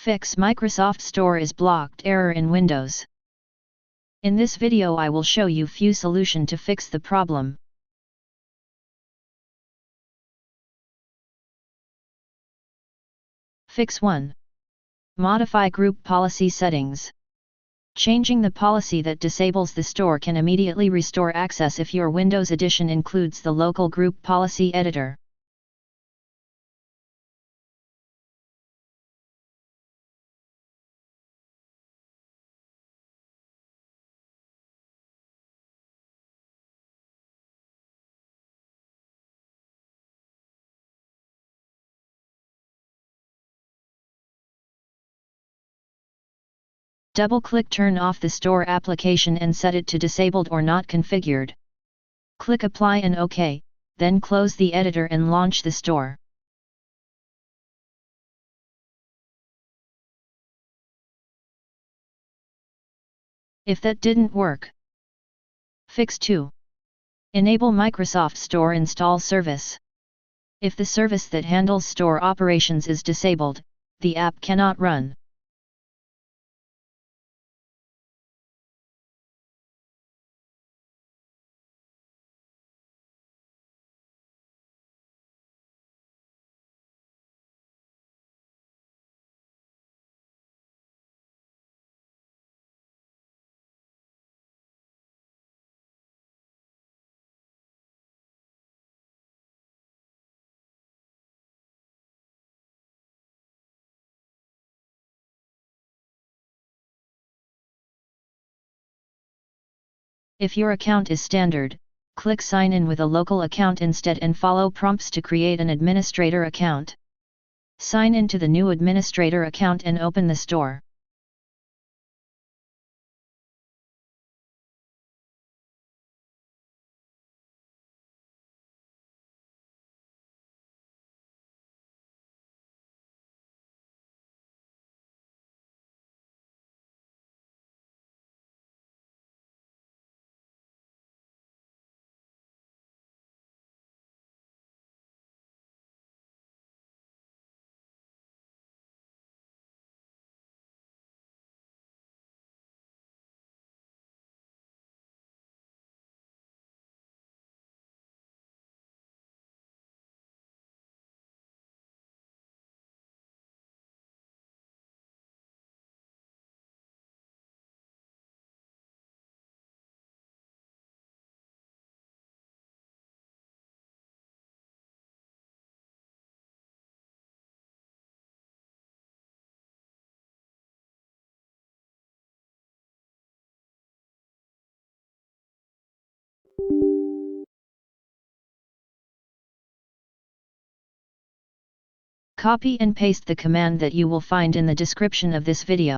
Fix Microsoft Store is blocked error in Windows. In this video I will show you few solution to fix the problem. Fix 1. Modify group policy settings. Changing the policy that disables the store can immediately restore access if your Windows edition includes the local group policy editor. Double-click Turn off the store application and set it to disabled or not configured. Click Apply and OK, then close the editor and launch the store. If that didn't work, Fix 2. Enable Microsoft Store Install Service. If the service that handles store operations is disabled, the app cannot run. If your account is standard, click Sign in with a local account instead and follow prompts to create an administrator account. Sign in to the new administrator account and open the store. Copy and paste the command that you will find in the description of this video.